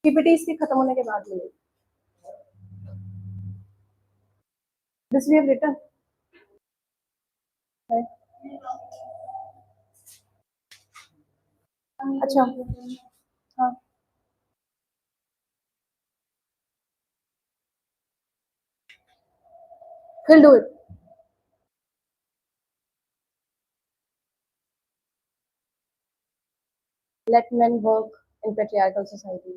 PPT इसके खत्म होने के बाद मिलेगी. This we have written. अच्छा, हाँ. We'll do it. Let men work in patriarchal society.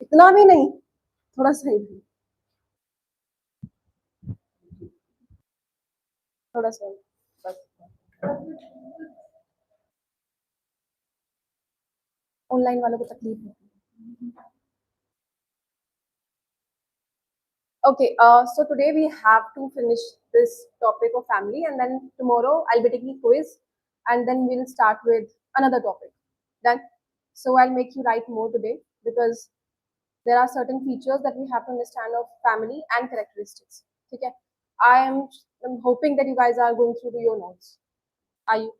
इतना भी नहीं, थोड़ा सा ही, थोड़ा सा बस. ऑनलाइन वालों को तकलीफ है. Okay, so today we have to finish this topic of family, and then tomorrow I'll be taking quiz, and then we'll start with another topic. Done? So I'll make you write more today because there are certain features that we have to understand of family and characteristics. Okay? I'm hoping that you guys are going through your notes. Are you?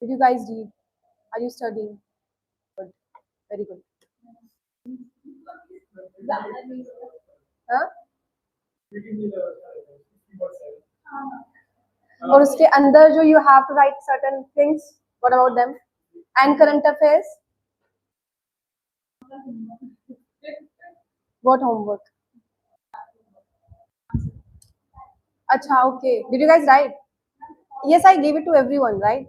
Did you guys read? Are you studying? Good. Very good. हाँ? और उसके अंदर जो you have to write certain things. What about them? And current affairs? What homework? Acha, okay. Did you guys write? Yes, I gave it to everyone, right?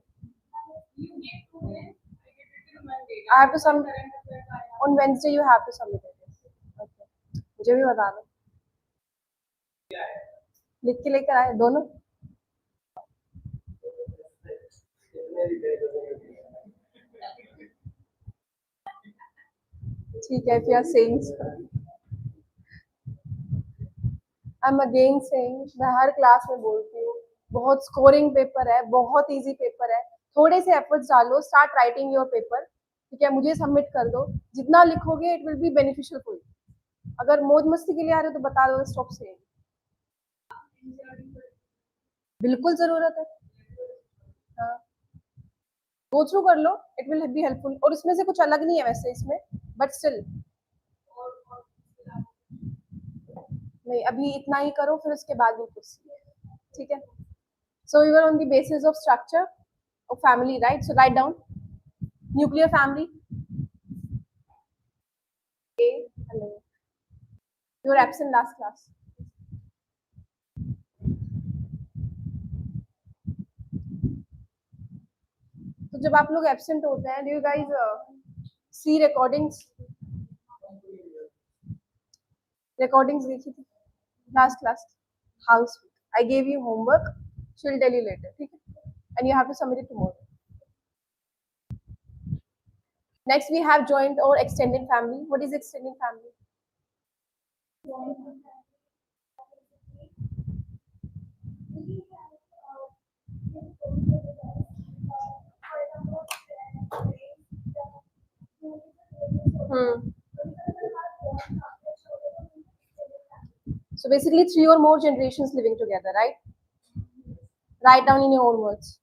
I have to submit on Wednesday. You have to submit it. Okay. मुझे भी बता दो. लिख के लेकर आए दोनों. ठीक है. If you are saying so. I'm again saying, मैं हर क्लास में बोलती हूँ, बहुत स्कोरिंग पेपर है, बहुत इजी पेपर है. थोड़े से एफर्ट्स डालो, स्टार्ट राइटिंग योर पेपर. ठीक है, मुझे सबमिट कर दो. जितना लिखोगे it will be beneficial for you. अगर मौज मस्ती के लिए आ रहे हो तो बता दो. स्टॉप से बिल्कुल जरूरत है. हाँ, गो थ्रू कर लो, इट विल बी हेल्पफुल. और इसमें से कुछ अलग नहीं है वैसे इसमें, बट स्टिल नहीं, अभी इतना ही करो, फिर उसके बाद भी कुछ. ठीक है. So we were on the basis of structure of family, right? So write down nuclear family. A. Hello. You were absent last class. तो जब आप लोग एब्सेंट होते हैं, do you guys see recordings? Recordings देखी थी last class. House. I gave you homework. She'll tell you later. ठीक है? And you have to submit it tomorrow. Next we have joint or extended family. What is extended family? So basically 3 or more generations living together, right? Write down in your own words.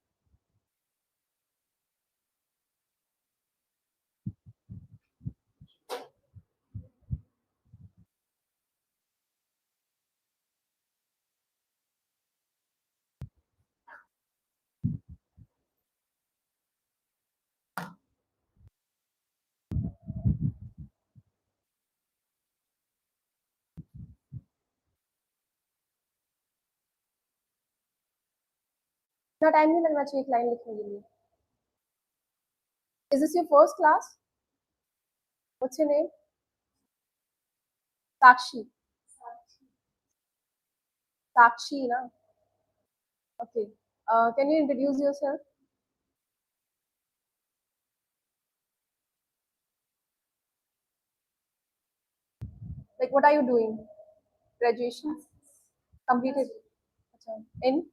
इतना time नहीं लगना चाहिए एक line लिखने के लिए. Is this your first class? What's your name? Sakshi. Sakshi, na? Okay. Can you introduce yourself? Like, what are you doing? Graduation? Completed? In?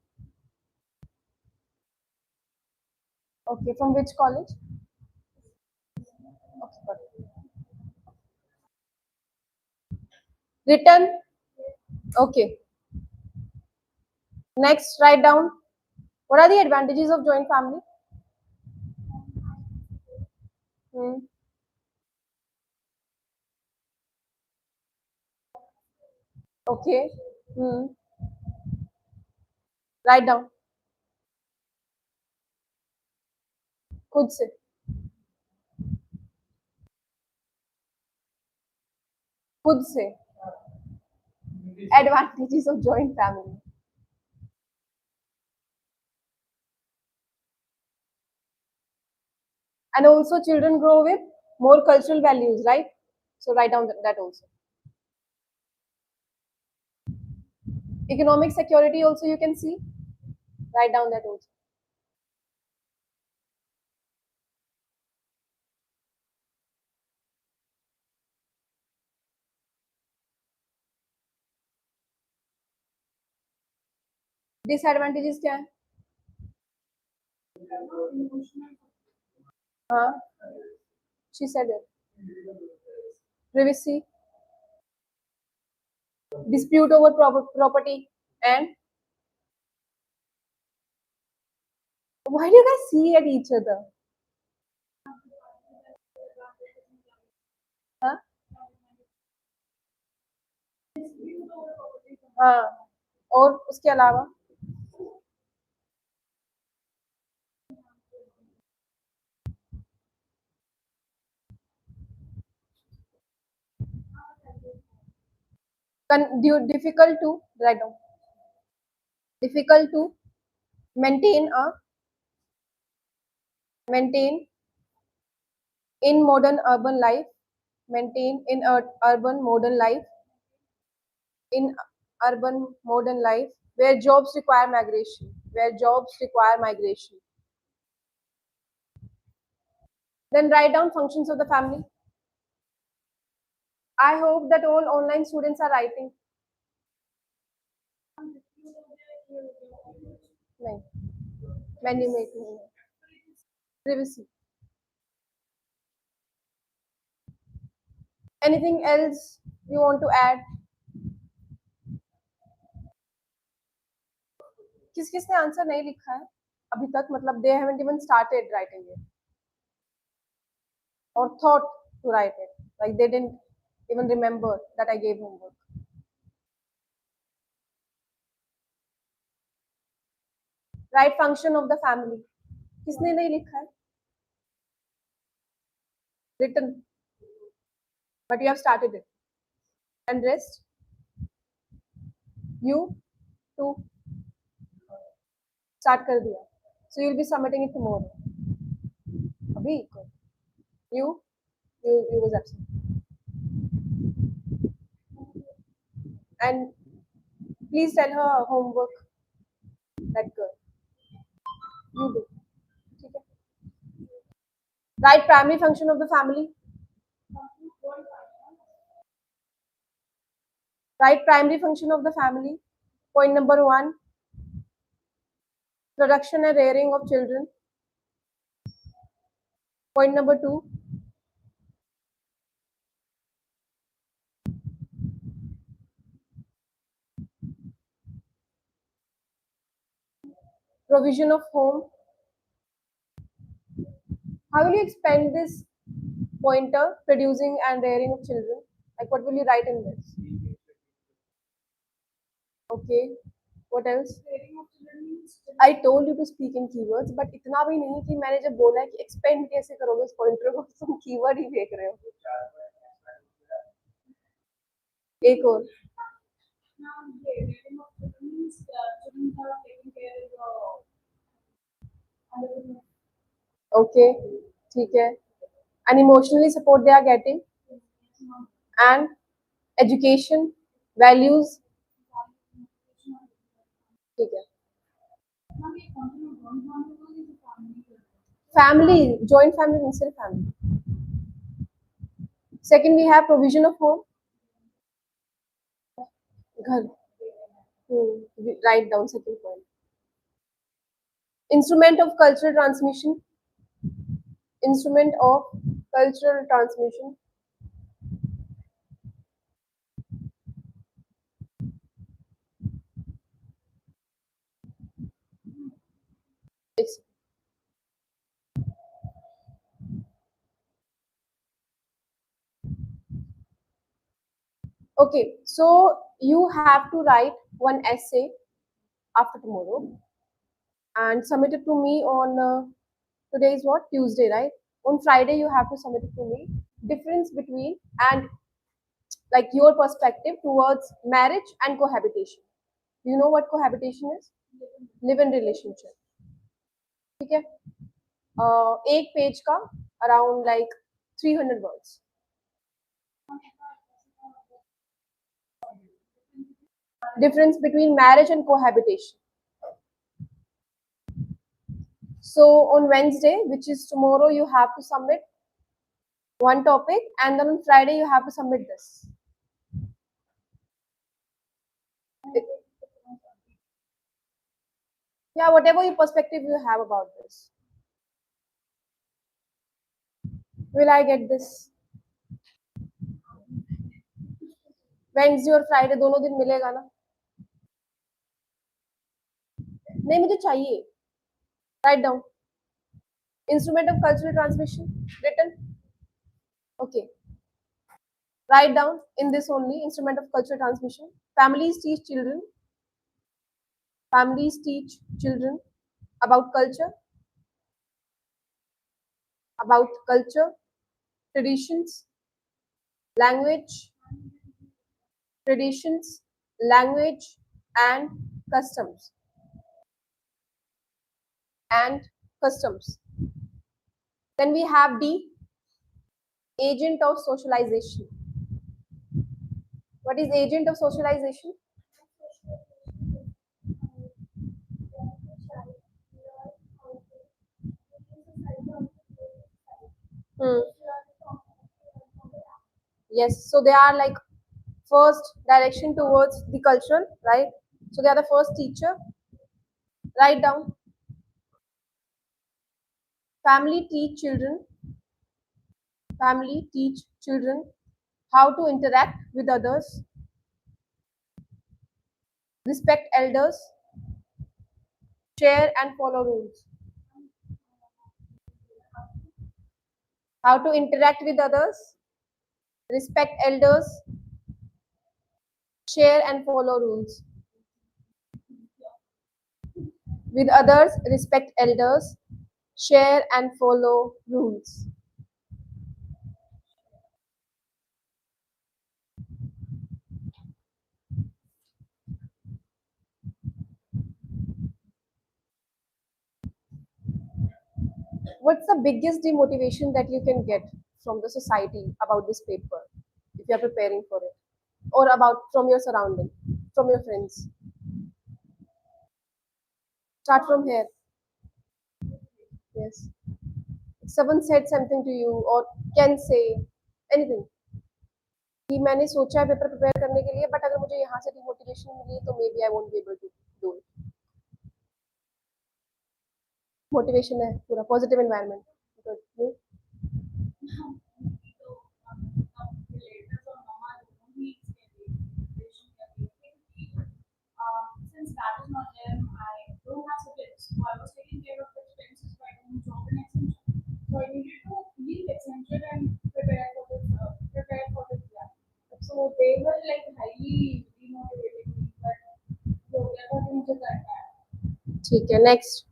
Okay. From which college? Oxford. Written? Okay. Next, write down What are the advantages of joint family? Hmm. Okay. Hmm. Write down. खुद से. खुद से. Advantages of joint family. And also children grow with more cultural values, right? So write down that also. Economic security also you can see. Write down that also. Disadvantages क्या है? हाँ. She said it. Privacy, dispute over property, and why do you guys see at each other? हाँ. हाँ. और उसके अलावा difficult to write down. Difficult to maintain a maintain in modern urban life. Maintain in urban modern life. In urban modern life, where jobs require migration. Where jobs require migration. Then write down functions of the family. I hope that all online students are writing. नहीं. Menu make नहीं है. Privacy. Anything else you want to add? किस किसने answer नहीं लिखा है अभी तक? मतलब they haven't even started writing it or thought to write it. Like they didn't even remember that I gave homework. Write function of the family. किसने नहीं लिखा है? Written, but you have started it. And rest, you too start कर दिया. So you'll be submitting it tomorrow. अभी you was absent. And please tell her homework. That girl. You do. ठीक है. Write primary function of the family. Write primary function of the family. Point number 1. Production and rearing of children. Point number 2. Provision of home. How will you expand this pointer, producing and rearing of children? Like what will you write in this? Okay. What else? I told you to speak in keywords, but इतना भी नहीं कि मैंने जब बोला है कि expand कैसे करोगे इस pointer को, तुम keyword ही देख रहे हो. एक और. Okay. ठीक है. And emotionally support they are getting. And education, values. ठीक है. Family, joint family instead of family. Second, we have provision of home. घर. Write down second point. Instrument of cultural transmission. Instrument of cultural transmission. Okay, so you have to write one essay after tomorrow and submit it to me on today is what, Tuesday, right? On Friday you have to submit it to me. Difference between and like your perspective towards marriage and cohabitation. Do you know what cohabitation is? Live in relationship. ठीक है? एक page का around like 300 words. Difference between marriage and cohabitation. So on Wednesday, which is tomorrow, you have to submit one topic, and then on Friday you have to submit this. Yeah, whatever your perspective you have about this. Will I get this? Wednesday और Friday दोनों दिन मिलेगा ना? नहीं मुझे चाहिए. Write down. Instrument of cultural transmission written. Okay. Write down in this only instrument of cultural transmission. Families teach children. Families teach children about culture, traditions, language, traditions, language, and customs. Then we have D, agent of socialization. What is agent of socialization? Yes, so they are like first direction towards the cultural, right? So they are the first teacher. Write down. Family teach children how to interact with others, respect elders, share and follow rules. How to interact with others, respect elders, share and follow rules. With others, respect elders, share and follow rules. What's the biggest demotivation that you can get from the society about this paper if you are preparing for it, or about from your surrounding, from your friends? Start from here. Yes. If someone said something to you or can say anything कि मैंने सोचा है paper prepare करने के लिए, but अगर मुझे यहाँ से डिमोटिवेशन मिली तो maybe I won't be able to do it. Motivation है पूरा positive environment. Since that is not there, I don't have subjects. So I was taking care of the expenses by doing job and extension. So I needed to leave extension and prepare for this exam. So they were like highly demotivating me, but so गया था कि मुझे करना है. ठीक है, next.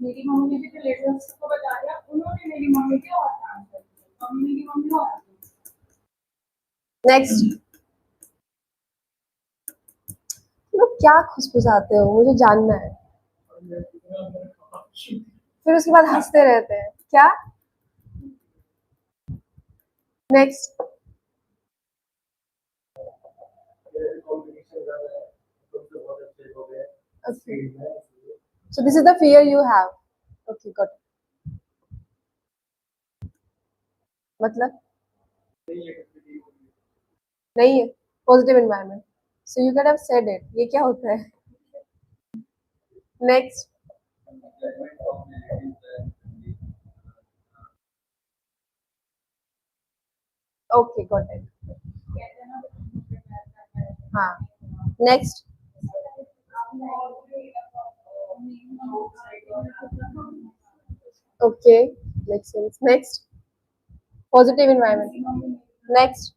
मेरी mummy ने भी लेटर्स को बता दिया, उन्होंने मेरी मम्मी के और काम कर दिया, मम्मी मेरी मम्मी और. नेक्स्ट. लोग क्या खुशबुसाते हो, मुझे जानना है. फिर उसके बाद हंसते रहते हैं क्या? Next. Okay. So this is the fear you have. Okay, got it. मतलब नहीं है Positive environment. So you could have said it. ये क्या होता है? Next. Okay, got it. हाँ. Next. Okay, makes sense. Next. Positive environment. Next.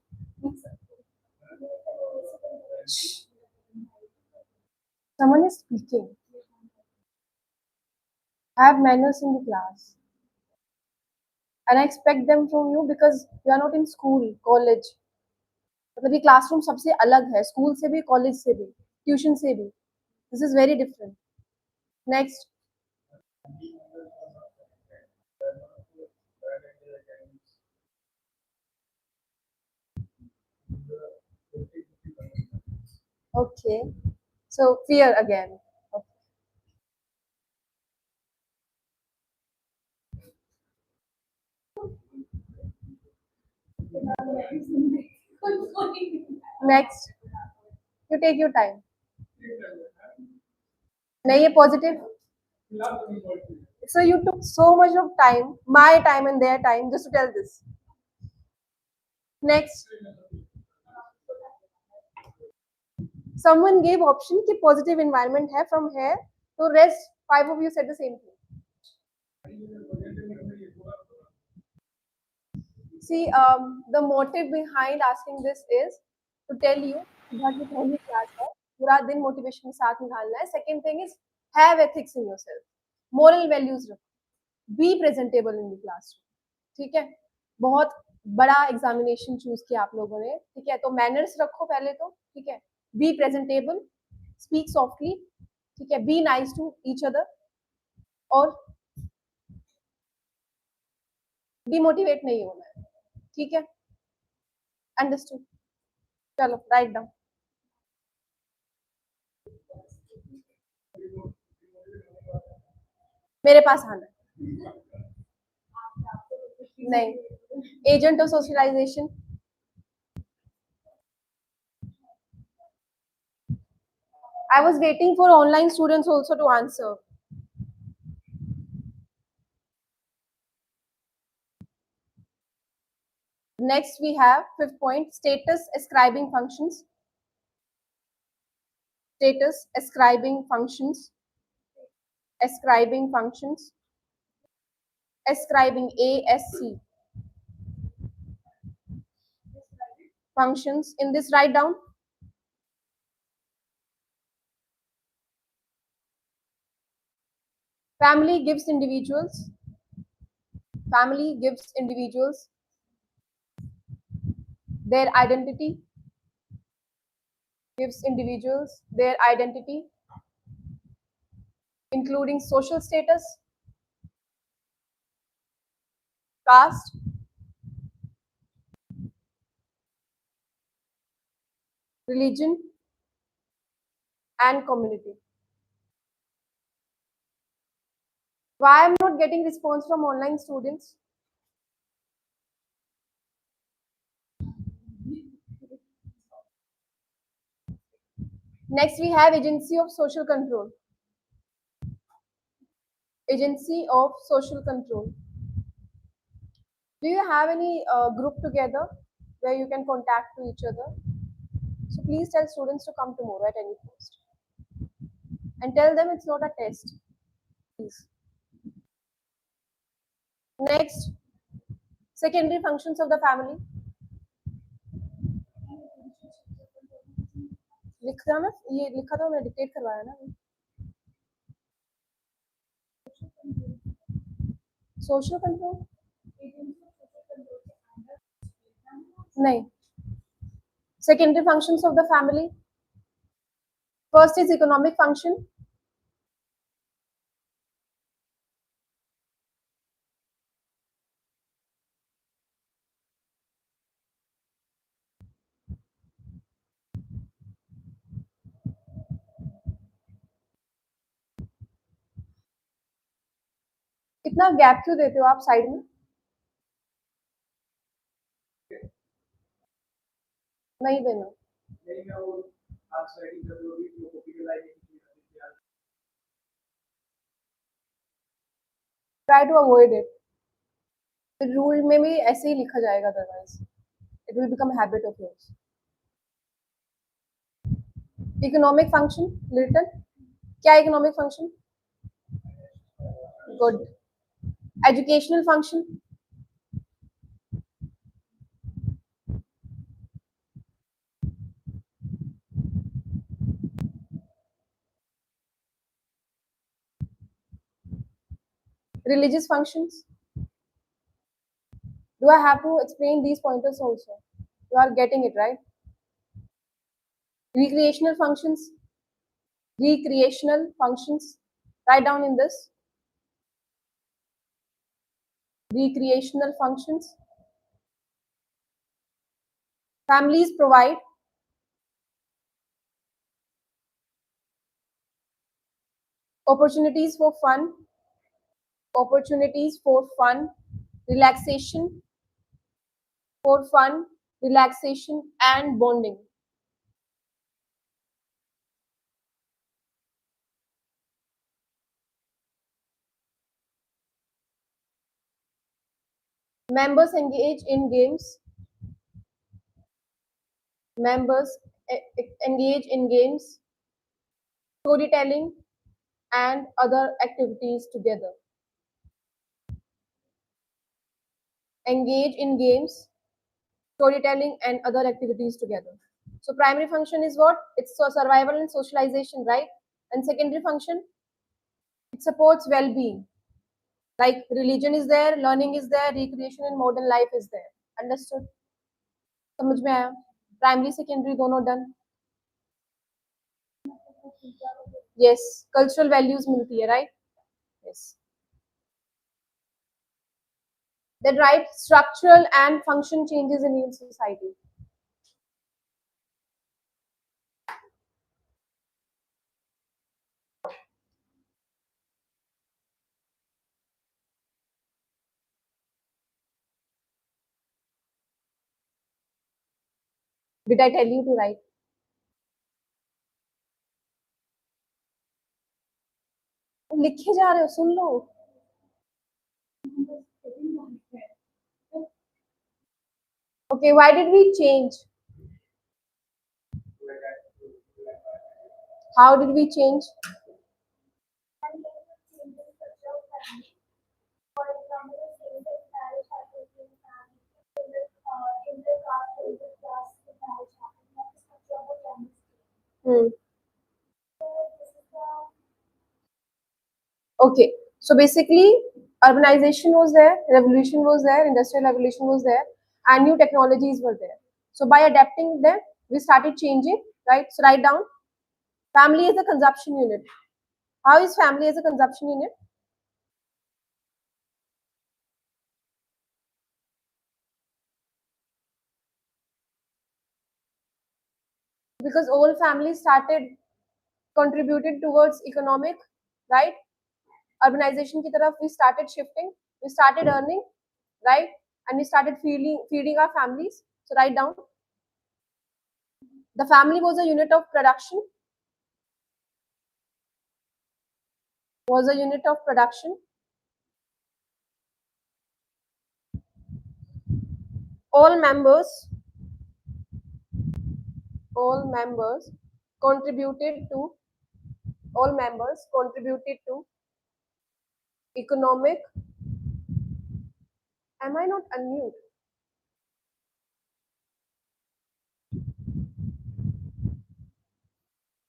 Someone is speaking. Have manners in the class. And I expect them from you because you are not in school, college. मतलब ये classroom सबसे अलग है, school से भी, college से भी, tuition से भी. This is very different. Next. Okay. So fear again. Okay. Next. You take your time. नहीं ये positive. So you took so much of time, my time and their time, just to tell this. Next. Someone gave option कि positive environment है from here. So rest 5 of you said the same thing. See, the motive behind asking this is to tell you that ये पहली class है, पूरा दिन motivation के साथ निकालना है. Second thing is have ethics in yourself, moral values रखो, be presentable in the classroom. ठीक है, बहुत बड़ा एग्जामिनेशन चूज किया आप लोगों ने, ठीक है, तो मैनर्स रखो पहले तो, ठीक है, बी प्रेजेंटेबल, स्पीक सॉफ्टली, ठीक है, be nice to each other और डिमोटिवेट नहीं होना है, ठीक है, अंडरस्टूड. चलो राइट डाउन. मेरे पास आना है. नहीं, agent of socialization. I was waiting for online students also to answer. Next we have fifth point, status ascribing functions. Status ascribing functions. Ascribing functions. Ascribing ASC. Functions. In this write down. Family gives individuals. Family gives individuals their identity. Gives individuals their identity, including social status, caste, religion, and community. Why I'm not getting response from online students? Next we have agency of social control. Agency of social control. Do you have any group together where you can contact to each other? So please tell students to come tomorrow at any cost. And tell them it's not a test. Please. Next, secondary functions of the family. लिखा ना, ये लिखा था, मैं dictate करवाया ना. Social control? नहीं. Secondary functions of the family. First is economic function. इतना गैप क्यों देते हो आप साइड में? नहीं देना. Try to avoid it. The rule में भी ऐसे ही लिखा जाएगा, otherwise it will become habit of yours. Economic function written. क्या economic function? Good. Educational function. Religious functions. Do I have to explain these pointers also? You are getting it, right? Recreational functions. Recreational functions. Write down in this. Recreational functions. Families provide opportunities for fun, relaxation, for fun, relaxation and bonding. Members engage in games. Members engage in games, storytelling and other activities together. Engage in games, storytelling and other activities together. So primary function is what? It's survival and socialization, right? And secondary function, it supports well-being. Like religion is there, learning is there, recreation and modern life is there. Understood? समझ में आया? Primary, secondary दोनों done. Yes, cultural values मिलती है, right? Yes. Then right, structural and function changes in your society. Did I tell you to write? लिखे जा रहे हो, सुन लो. Okay, why did we change? How did we change? Hmm. Okay, so basically, urbanization was there, revolution was there, industrial revolution was there, and new technologies were there. So by adapting them, we started changing, right? So write down, family is a consumption unit. How is family as a consumption unit? Because all families started contributed towards economic, right? Urbanization ki taraf we started shifting, we started earning, right? And we started feeding our families. So write down, the family was a unit of production, was a unit of production. All members contributed to economic. Am I not unmute?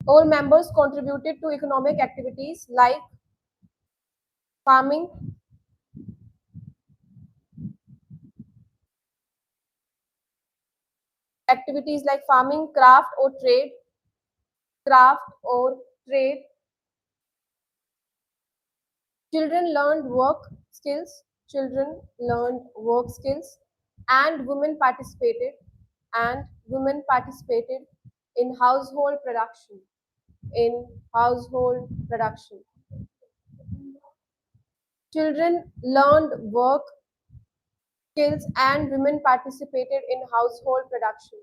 All members contributed to economic activities like farming, craft or trade. Children learned work skills, and women participated in household production. Children learned work skills and women participated in household production.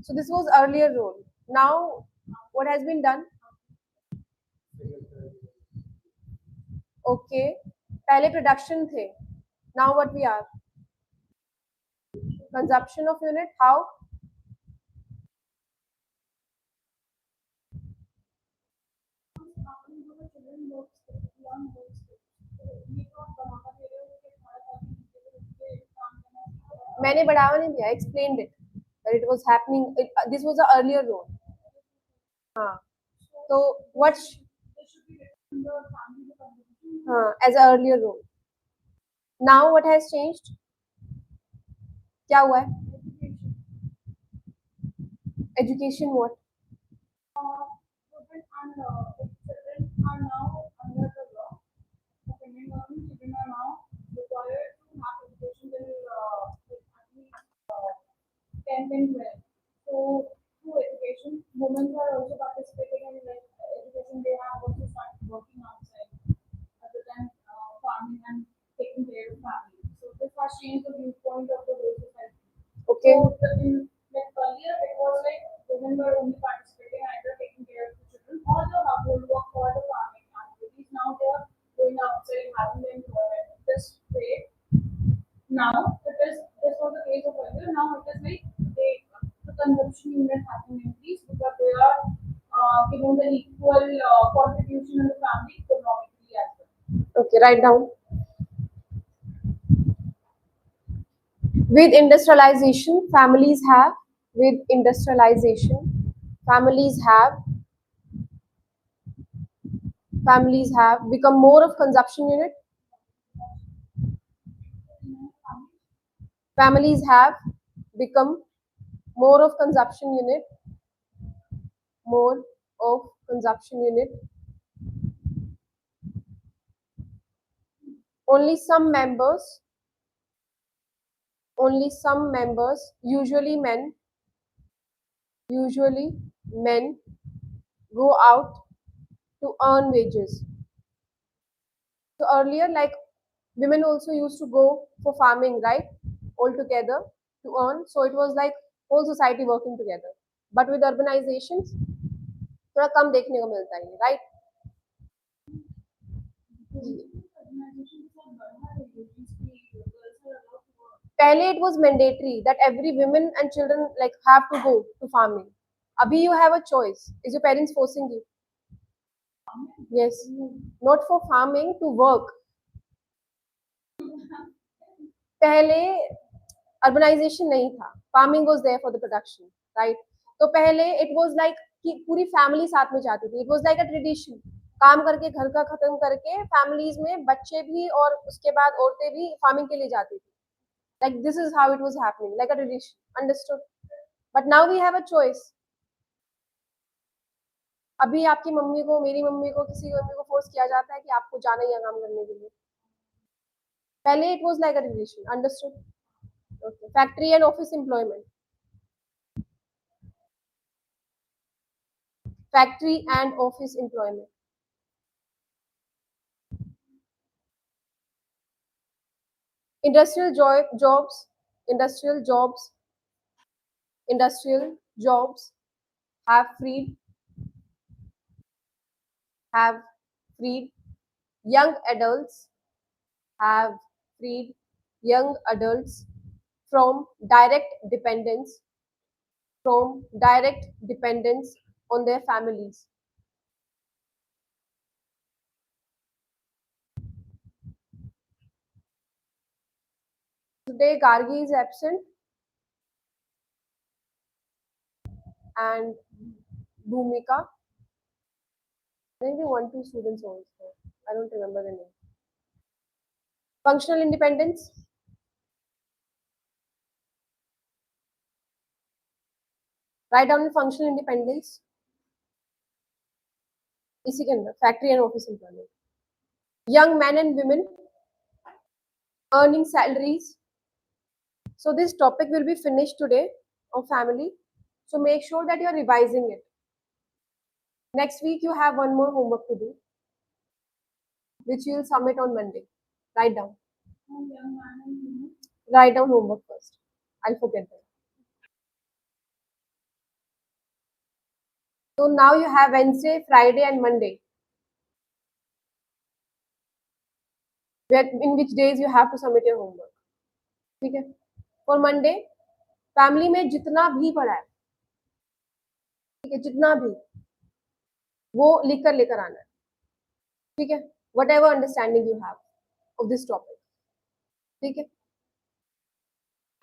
So this was earlier role. Now what has been done? Okay, पहले production थे. Now what we are? Consumption of unit. How? मैंने बढ़ावा नहीं दिया. Explained it that it was happening. This was the earlier role. हाँ. So what? As an earlier role. Now what has changed? क्या हुआ है? Education what? Children are now under the law. The Indian government, children are now required to have education till at least 10th and 12th. So through education, women are also participating in like education. They have also started working outside other than farming and taking care of family. So this has changed the viewpoint of the whole society. Okay. So like earlier, it was like women were only participating either taking care of the children or the household work or the farming activities. Now they are going outside having the employment. This way, now it is this was the case of earlier. Now it is like the consumption unit has been increased because they are giving the equal contribution in the family economically as well. Okay, write down. With industrialization, families have become more of consumption unit. Families have become more of consumption unit. More of consumption unit. Only some members, usually men, go out to earn wages. So earlier, like women also used to go for farming, right? All together to earn. So it was like whole society working together. But with urbanizations, थोड़ा कम देखने को मिलता है, right? पहले it was mandatory that every women and children like have to go to farming. Abhi you have a choice. Is your parents forcing you? Yes. Not for farming, to work. पहले urbanization नहीं था. Farming was there for the production, right? तो पहले it was like कि पूरी family साथ में जाती थी. It was like a tradition. काम करके घर का खत्म करके families में बच्चे भी और उसके बाद औरतें भी farming के लिए जाती थी. Like this is how it was happening, like a tradition. Understood? But now we have a choice. अभी आपकी मम्मी को, मेरी मम्मी को, किसी मम्मी को फोर्स किया जाता है कि आपको जाना ही है काम करने के लिए. पहले it was like a tradition. Understood? Okay. Factory and office employment. Factory and office employment. Industrial jobs have freed young adults from direct dependence on their families. Today Gargi is absent and Bhumika. Maybe 1-2 students also. I don't remember the name. Functional independence. Write down the functional independence. इसी के अंदर factory and office employment. Young men and women earning salaries. So this topic will be finished today of family. So make sure that you are revising it. Next week you have one more homework to do, which you will submit on Monday. Write down. Write down homework first. I'll forget that. So now you have Wednesday, Friday, and Monday, where in which days you have to submit your homework. ठीक है? For Monday, family में जितना भी पढ़ा है, ठीक है, जितना भी वो लिख कर लेकर आना है, ठीक है? Whatever understanding you have of this topic, ठीक है?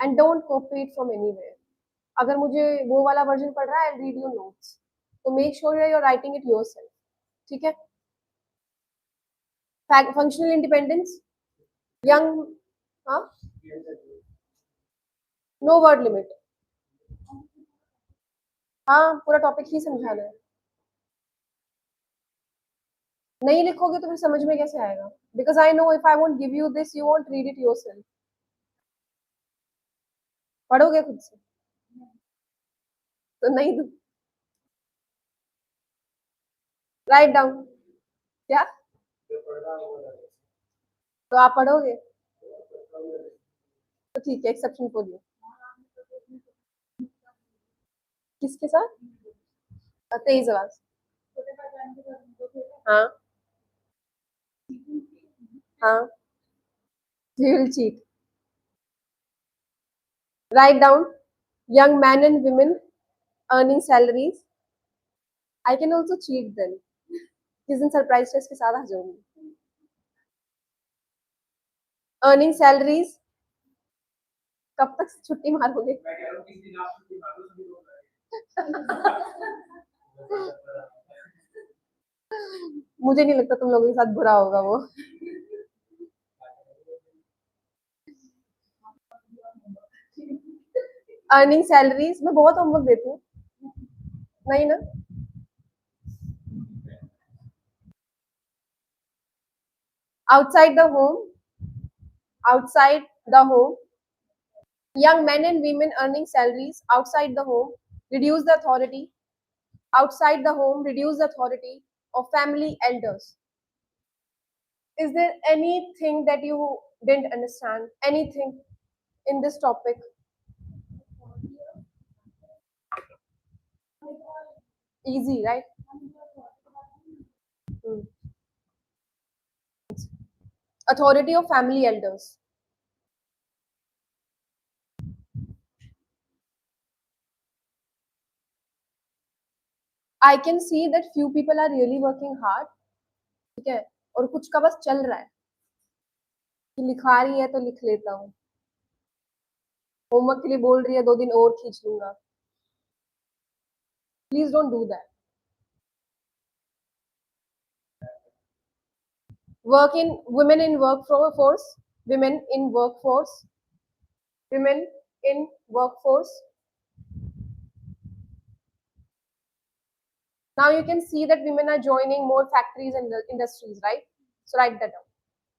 And don't copy it from anywhere. अगर मुझे वो वाला वर्जन पढ़ रहा है, I'll read your notes. So make sure you're writing it yourself, ठीक है? Functional independence, young, हाँ? No word limit. हाँ, पूरा टॉपिक ही समझाना है. नहीं लिखोगे तो फिर समझ में कैसे आएगा? Because I know if I won't give you this, you won't read it yourself. पढ़ोगे खुद से तो नहीं. Write down. क्या? तो आप पढ़ोगे तो ठीक है, एक्सेप्शन फॉर यू. किसके साथ? तेज आवाज. हाँ हाँ. You will cheat. Write down young men and women earning salaries. I can also cheat then. किस दिन सरप्राइज टेस्ट के साथ आ जाऊंगी. Earning salaries. कब तक छुट्टी मारोगे? मुझे नहीं लगता तुम लोगों के साथ बुरा होगा वो. Earning salaries. मैं बहुत होमवर्क देती हूँ. नहीं ना? Outside the home. Outside the home. Young men and women earning salaries outside the home reduce the authority. Outside the home reduce the authority of family elders. Is there anything that you didn't understand? Anything in this topic? Easy, right? Hmm. Authority of family elders. I can see that few people are really working hard. ठीक है, और कुछ का बस चल रहा है कि लिखा रही है तो लिख लेता हूँ, होमवर्क के लिए बोल रही है 2 दिन और खींच लूंगा. Please don't do that. Work in women in workforce. Women in workforce. Women in workforce. Now you can see that women are joining more factories and industries, right? So write that down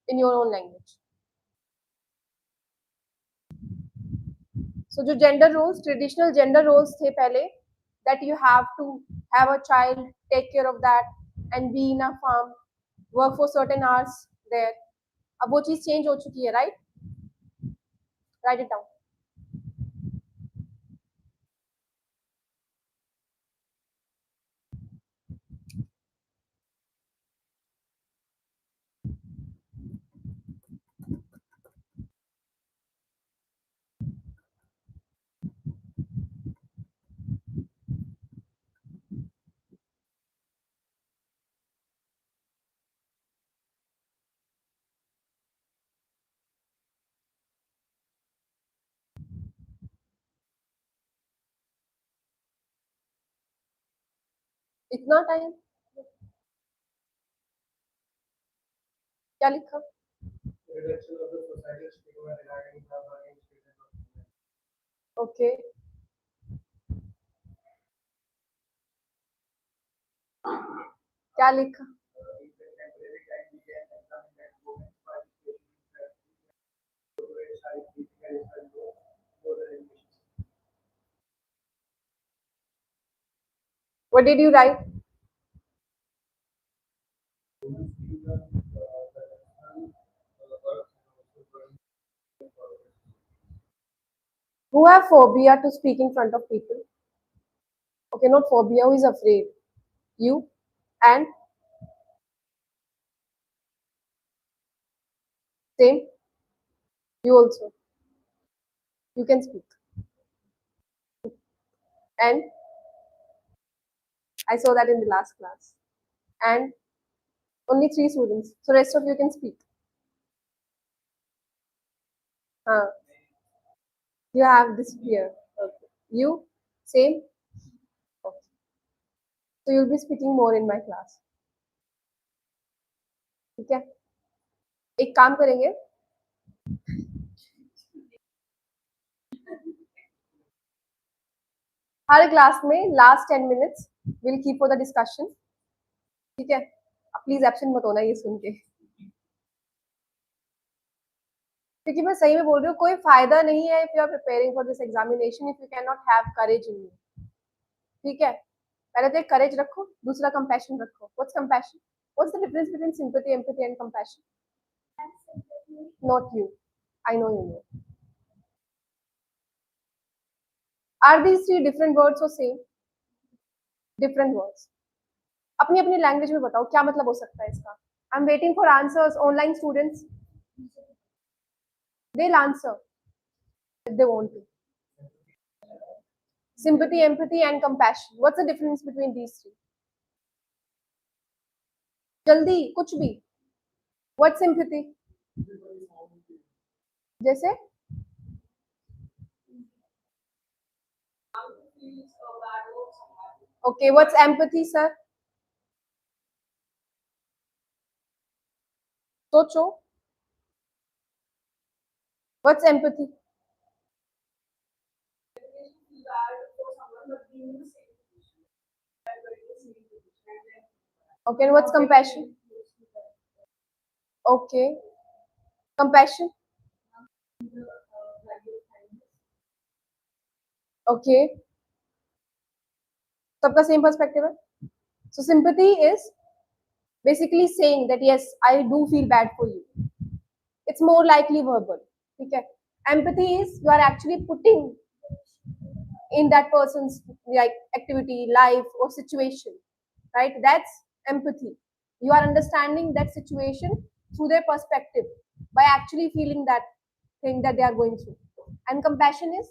in your own language. So जो gender roles, traditional gender roles थे पहले, that you have to have a child, take care of that, and be in a farm, work for certain hours there. अब वो चीज change हो चुकी है, right? Write it down. इतना time क्या लिखा? ओके. क्या लिखा? What did you write? Who have phobia to speak in front of people? Okay, not phobia, who is afraid. You and same. You also. You can speak. And I saw that in the last class. And only 3 students. So rest of you can speak. You have this fear. Okay. You same. Okay. So you'll be speaking more in my class. ठीक है? एक काम करेंगे. हर class में last 10 minutes will keep for the discussion. ठीक है? Please absent मत होना ये सुन के, क्योंकि मैं सही में बोल रही हूँ, कोई फायदा नहीं है if you are preparing for this examination if you can not have courage in you. ठीक है? पहले तो एक करेज रखो, दूसरा कंपैशन रखो. What's compassion? What's the difference between sympathy, empathy and compassion? Not you. I know you know. Are these 3 different words or same? Different words. अपनी अपनी लैंग्वेज में बताओ क्या मतलब हो सकता है इसका. I am waiting for answers. Online students, they'll answer if they want to. Sympathy, empathy and compassion. What's the difference between these 3? जल्दी कुछ भी. What's sympathy? जैसे okay, what's empathy, sir? सोचो. What's empathy? Okay, and what's compassion? Okay, compassion. Okay, सबका same perspective है. So sympathy is basically saying that yes, I do feel bad for you. It's more likely verbal. ठीक है? Empathy is you are actually putting in that person's like activity, life or situation, right? That's empathy. You are understanding that situation through their perspective by actually feeling that thing that they are going through. And compassion is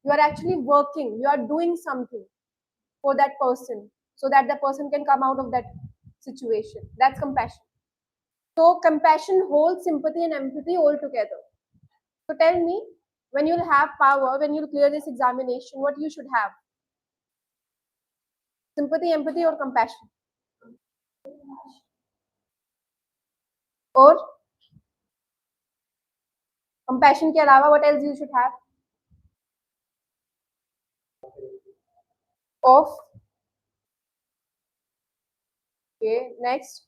you are actually working, you are doing something for that person so that the person can come out of that situation. That's compassion. So compassion holds sympathy and empathy all together. So tell me, when you'll have power, when you'll clear this examination, what you should have? Sympathy, empathy or compassion? Or compassion के अलावा what else you should have? Of. Okay, next.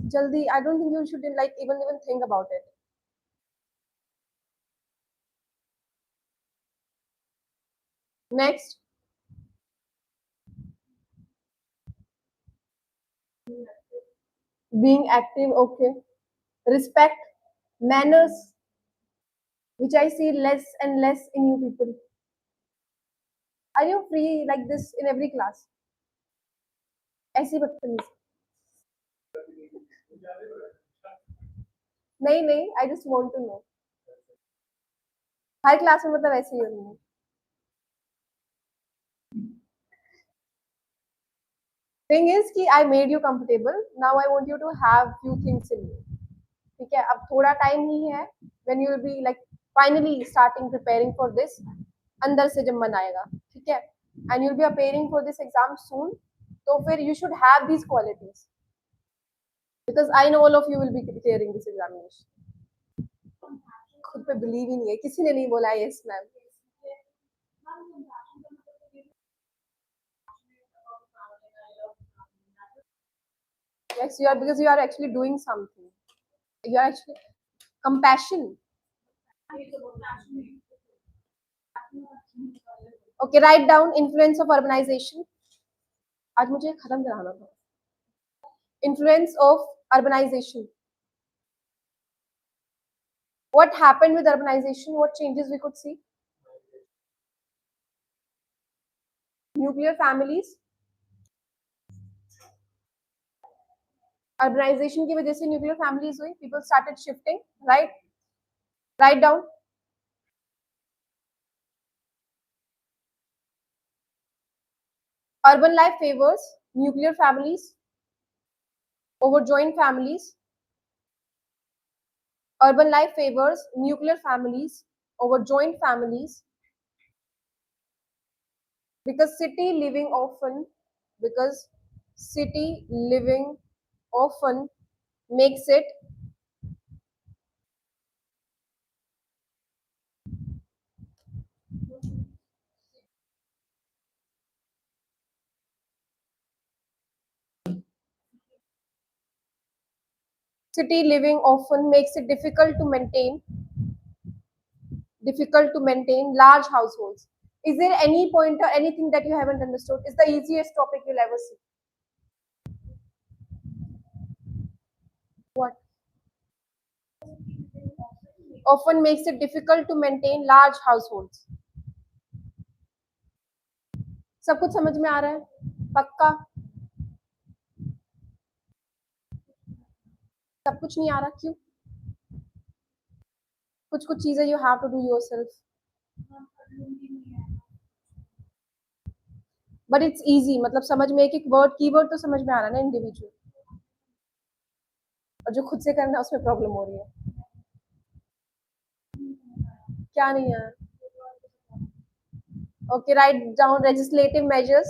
Jaldi, I don't think you should like even think about it. Next. Being active, okay. Respect, manners, which I see less and less in you people. Are you free like this in every class? ऐसी बदतमीजी. नहीं, I just want to know. Her class में मतलब ऐसे ही होनी है. Thing is कि I made you comfortable. Now I want you to have few things in you. ठीक है? अब थोड़ा टाइम ही है. When you will be like finally starting preparing for this, अंदर से जब मन आएगा, ठीक है? And you'll be appearing for this exam soon. तो फिर you should have these qualities. Because I know all of you will be clearing this examination. खुद पे believe ही नहीं है. किसी ने नहीं बोला yes ma'am. Yes, you are, because you are actually doing something. You are actually compassion. Okay, write down influence of urbanization. आज मुझे खत्म कराना था. Influence of urbanization. What happened with urbanization? What changes we could see? Nuclear families. Urbanization की वजह से nuclear families हुई, people started shifting, right? Right down. Urban life favors nuclear families over joint families. Urban life favors nuclear families over joint families because city living often makes it difficult to maintain large households. Is there any point or anything that you haven't understood? It's the easiest topic you'll ever see. What? Often makes it difficult to maintain large households. सब कुछ समझ में आ रहा है? पक्का? सब कुछ नहीं आ रहा क्यों? कुछ कुछ चीजें you have to do yourself. But it's easy, मतलब समझ में एक एक वर्ड कीवर्ड तो समझ में आ रहा है ना इंडिविजुअल, और जो खुद से करना है उसमें प्रॉब्लम हो रही है. क्या नहीं है? Okay, write down legislative measures.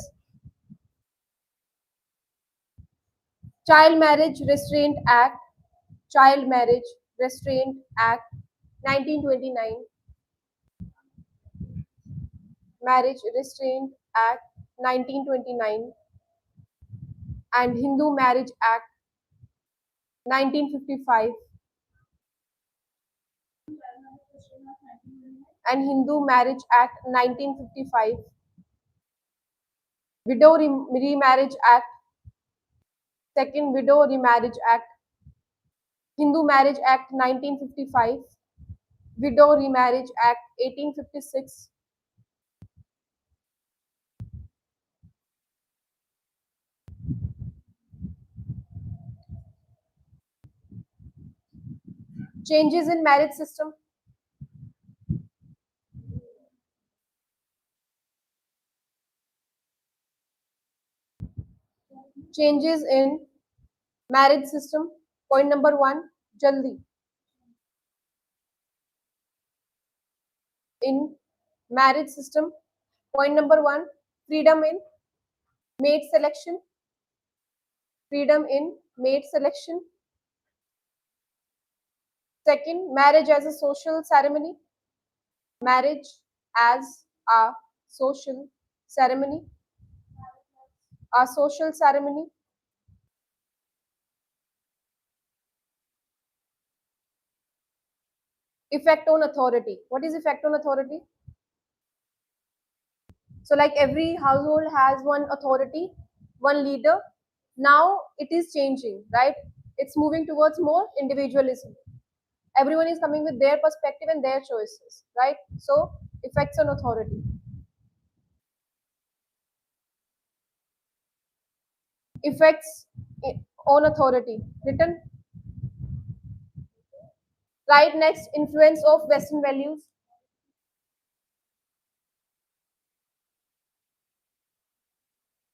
Child Marriage Restraint Act, Child Marriage Restraint Act 1929, Marriage Restraint Act 1929, and Hindu Marriage Act 1955, and Hindu Marriage Act 1955, Widow Remarriage Act, Second Widow Remarriage Act, Hindu Marriage Act 1955, Widow Remarriage Act 1856, changes in marriage system. Changes in marriage system. Point number 1, jaldi. In marriage system, point number 1, freedom in mate selection. Freedom in mate selection. Second, marriage as a social ceremony. Marriage as a social ceremony. A social ceremony. Effect on authority. What is effect on authority? So like every household has one authority, one leader. Now it is changing, right? It's moving towards more individualism. Everyone is coming with their perspective and their choices, right? So effects on authority. Effects on authority. Written. Right next, influence of Western values.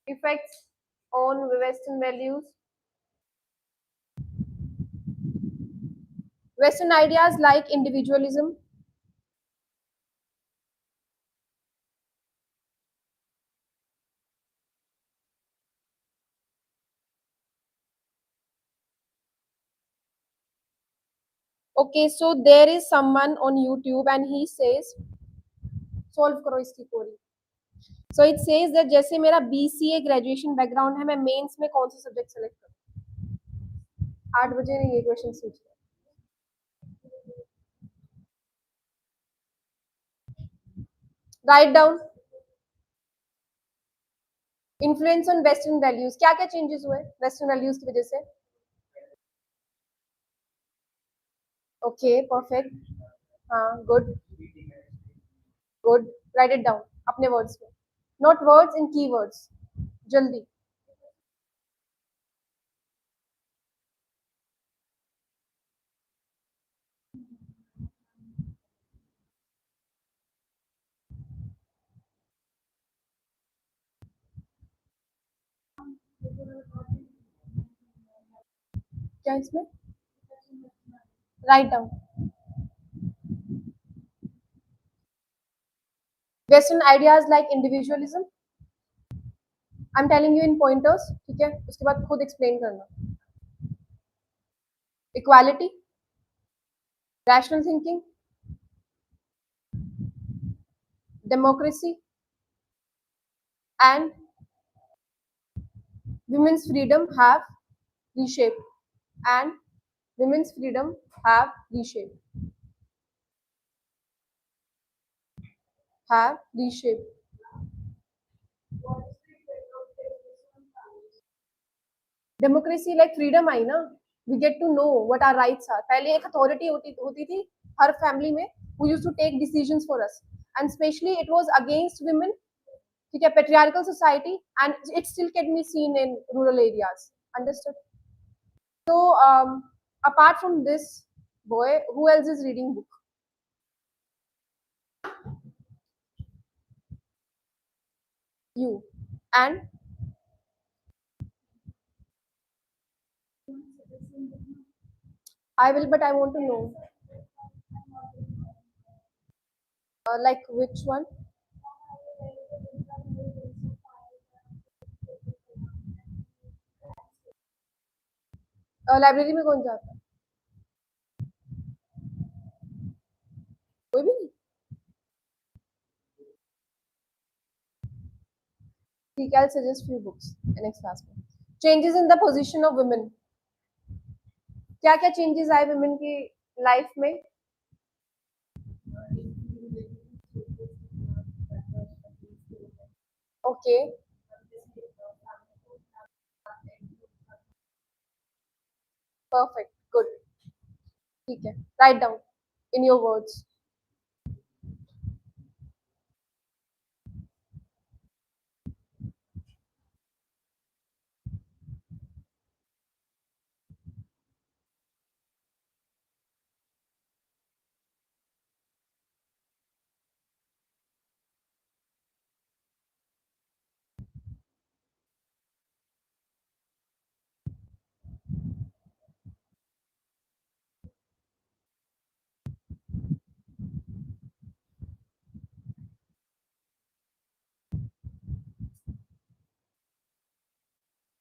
Effects on Western values. Western ideas like individualism. Okay, so there is someone on YouTube and he says, solve करो इसकी query. So it says that जैसे मेरा BCA graduation background है, मैं mains में कौन सा subject select करूँ? 8 बजे ने ये क्वेश्चन पूछ लिया. Write down. Influence on Western values. क्या क्या changes हुए Western values की वजह से? Okay, perfect. हाँ, good. Good. Write it down. अपने words में. Not words, in keywords. जल्दी. क्या इसमें write down western ideas like individualism I am telling you in pointers, ठीक है, उसके बाद खुद एक्सप्लेन करना. Equality, rational thinking, democracy and women's freedom have reshaped and women's freedom have reshaped have reshaped democracy like freedom I ना, we get to know what our rights are. पहले एक authority होती थी हर फैमिली में who used to take decisions for us and especially it was against women, ठीक है, patriarchal society and it still can be seen in rural areas. Understood? So apart from this boy, who else is reading book? You. And I will, but I want to know like which one. Library में कौन जाता है? कोई भी नहीं. ठीक है, I'll suggest few books in next class में. Changes in the position of women. क्या क्या changes आए women की लाइफ में? Okay. Perfect. Good. ठीक है. Write down in your words.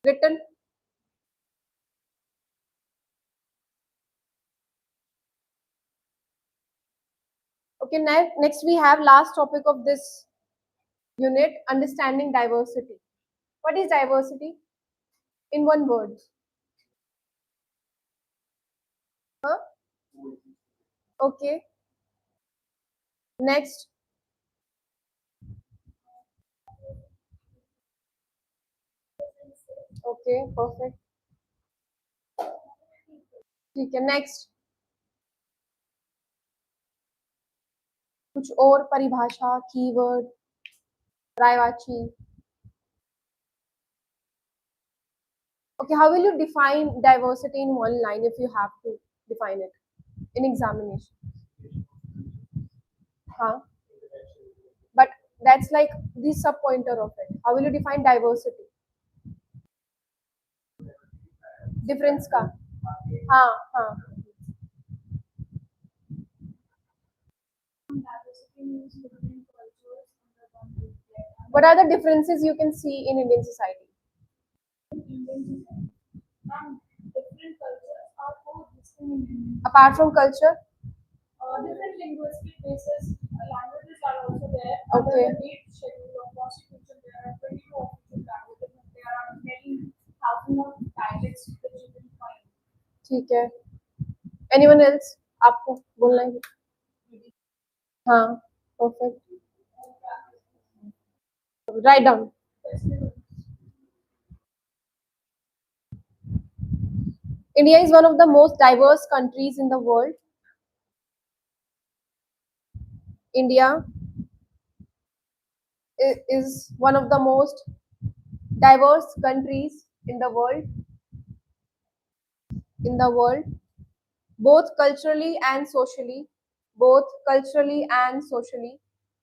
Written. Okay, next we have last topic of this unit, understanding diversity. What is diversity? In one word. Huh? Okay. Next. Okay, perfect. ठीक है, next. कुछ और परिभाषा, keyword, रायवाची. Okay, how will you define diversity in one line if you have to define it in examination? Huh? But that's like the sub pointer of it. How will you define diversity? Difference का. हाँ हाँ. What are the differences you can see in Indian society? Apart from culture? Different linguistic bases, languages are also there. Okay. Under the 8th schedule of Constitution, there are 22 official languages and there are many thousands of dialects which you can find. ठीक है. Anyone else? आपको बोलना है? हाँ. Perfect. Write down. India is one of the most diverse countries in the world. India is one of the most diverse countries in the world. Both culturally and socially.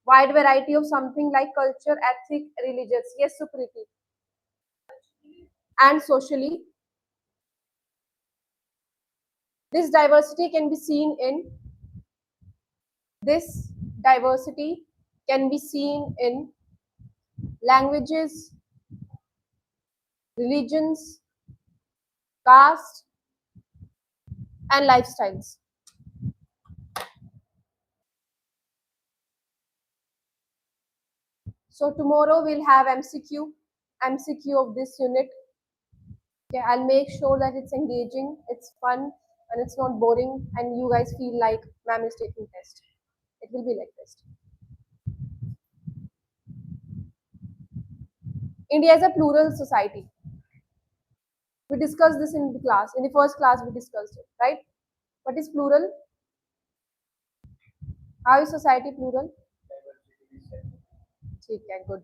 Wide variety of something like culture, ethic, religious. Yes, Sukriti. and socially. This diversity can be seen in languages, religions, caste, and lifestyles. So tomorrow we'll have MCQ of this unit. Okay, I'll make sure that it's engaging, it's fun, and it's not boring, and you guys feel like ma'am is taking test. It will be like this. India is a plural society. We discussed this in the class. In the first class, we discussed it, right? What is plural? How is society plural? Okay, good.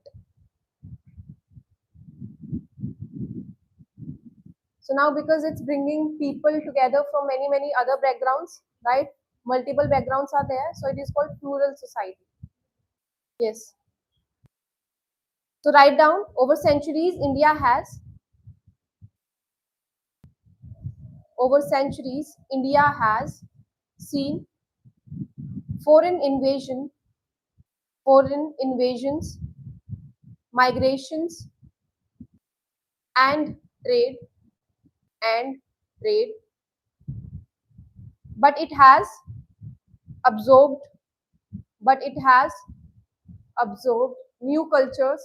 So now, because it's bringing people together from many other backgrounds, right? Multiple backgrounds are there, so it is called plural society. Yes. So write down, over centuries, India has seen foreign invasions, migrations, and trade, and trade, but it has absorbed new cultures,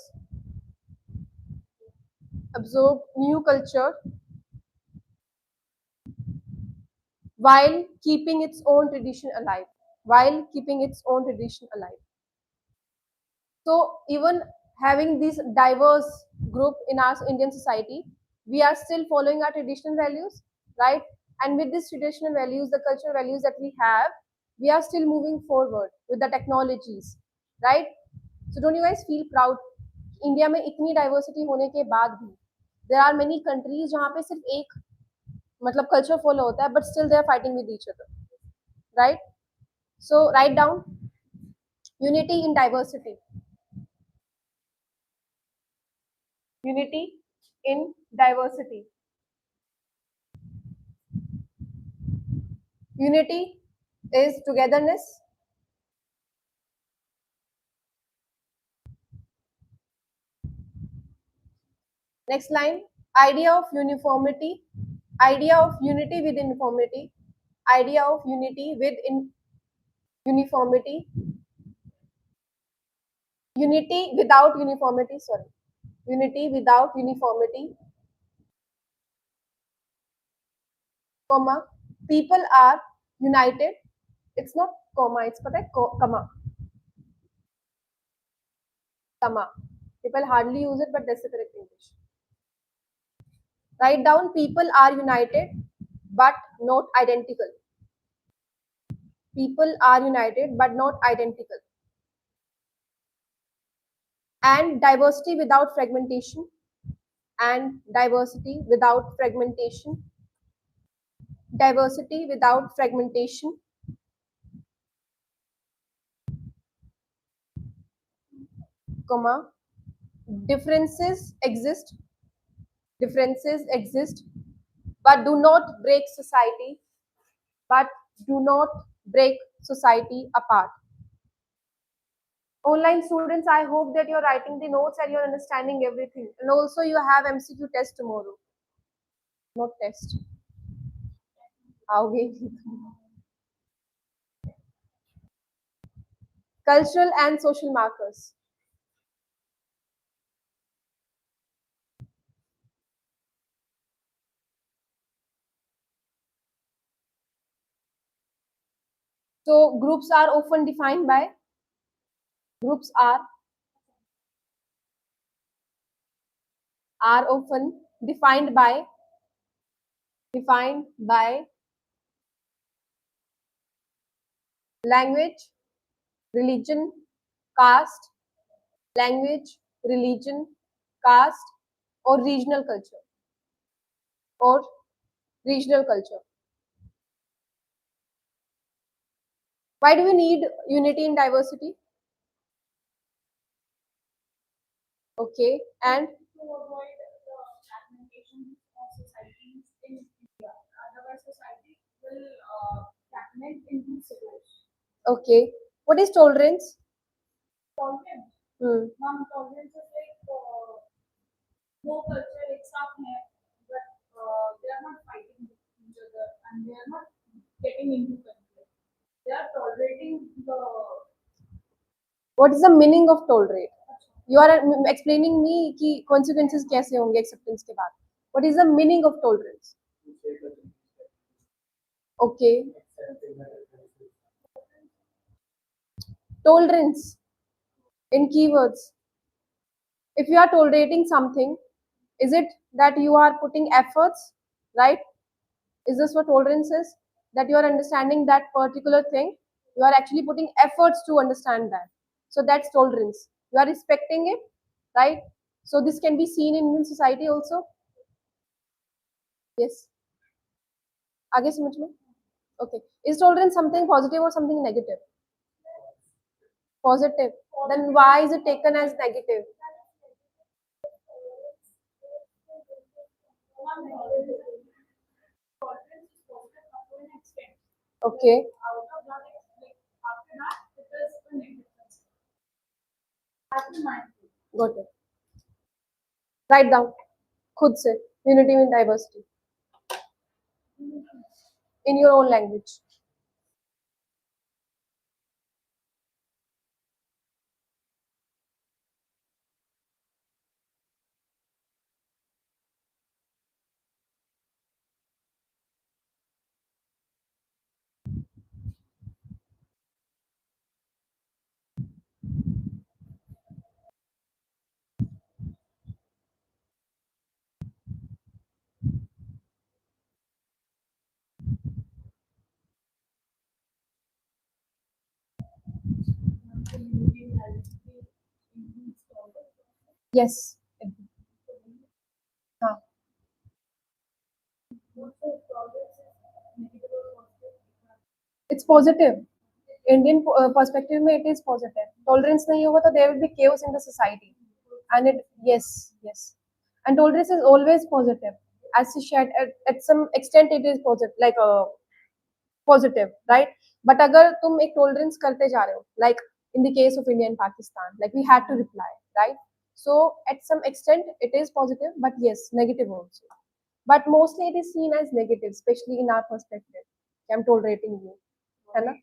while keeping its own tradition alive. So even having this diverse group in our Indian society, we are still following our traditional values, right? And with these traditional values, the cultural values that we have, we are still moving forward with the technologies, right? So don't you guys feel proud? India में इतनी diversity होने के बाद भी there are many countries जहाँ पे सिर्फ एक मतलब कल्चर फॉलो होता है, but still they are fighting with each other, right? So write down unity in diversity. Unity in diversity. Unity is togetherness. Next line, idea of uniformity, idea of unity with uniformity, idea of unity with uniformity, unity without uniformity, sorry, unity without uniformity, comma, people are united, it's not comma, it's pata hai, comma, comma, people hardly use it, but that's the correct English. Write down, people are united but not identical. People are united but not identical. And diversity without fragmentation. And diversity without fragmentation. Diversity without fragmentation. Comma. Differences exist, but do not break society, apart. Online students, I hope that you're writing the notes and you're understanding everything. And also you have MCQ test tomorrow. Not test. Okay. Cultural and social markers. So groups are often defined by often defined by language, religion, caste, language, religion, caste, or regional culture. Why do we need unity in diversity? Okay, and Okay. What is tolerance? Hmm. What is the meaning of tolerate? You are explaining me कि consequences कैसे होंगे acceptance के बाद. What is the meaning of tolerance? Okay. Tolerance in keywords. If you are tolerating something, is it that you are putting efforts, right? Is this what tolerance is? That you are understanding that particular thing, you are actually putting efforts to understand that. So that's tolerance. You are respecting it, right? So this can be seen in Indian society also. Yes. आगे समझ में? Okay. Is tolerance something positive or something negative? Positive. Then why is it taken as negative? Okay. Got it. Write down. खुद से. Unity in diversity. In your own language. Yes. हाँ. It's positive. Indian perspective में it is positive. Tolerance नहीं होगा तो there will be chaos in the society. And it, yes. And tolerance is always positive. As you shared, at some extent it is positive, like positive, right? But अगर तुम एक tolerance करते जा रहे हो, like in the case of India and Pakistan, like we had to reply, right? So at some extent it is positive, but yes, negative also. But mostly it is seen as negative, especially in our perspective. I'm tolerating you, है ना?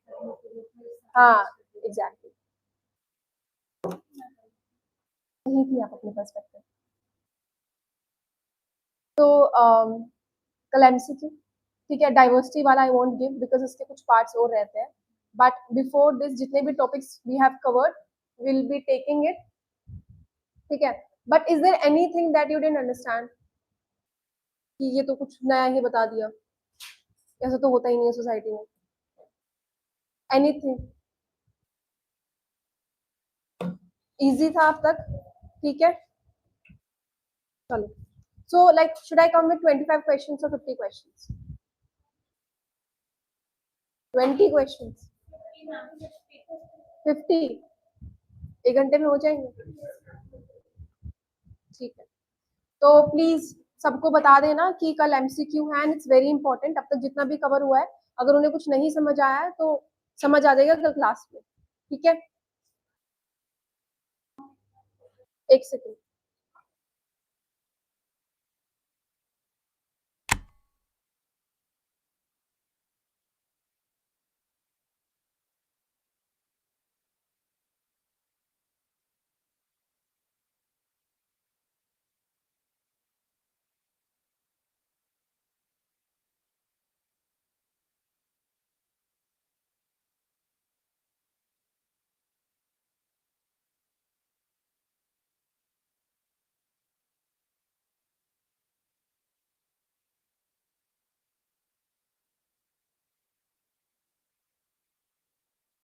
हाँ, exactly. यही थी आप अपने perspective. तो कल MCQ, ठीक है, डाइवर्सिटी वाला आई वोंट गिव बिकॉज इसके कुछ पार्ट्स और रहते हैं. बट बिफोर दिस जितने भी topics we have covered will be taking it, ठीक है. But is there anything that you didn't understand कि ये तो कुछ नया ही बता दिया, ऐसा तो होता ही नहीं है सोसाइटी में. एनीथिंग इजी था अब तक, ठीक है. चलो, so like should I come with 25 questions और 50 क्वेश्चंस? 20 क्वेश्चंस, 50 एक घंटे में हो जाएंगे, ठीक है. तो प्लीज सबको बता देना कि कल एमसीक्यू है एंड इट्स वेरी इंपॉर्टेंट. अब तक जितना भी कवर हुआ है, अगर उन्हें कुछ नहीं समझ आया है तो समझ आ जाएगा कल क्लास में, ठीक है. एक सेकेंड.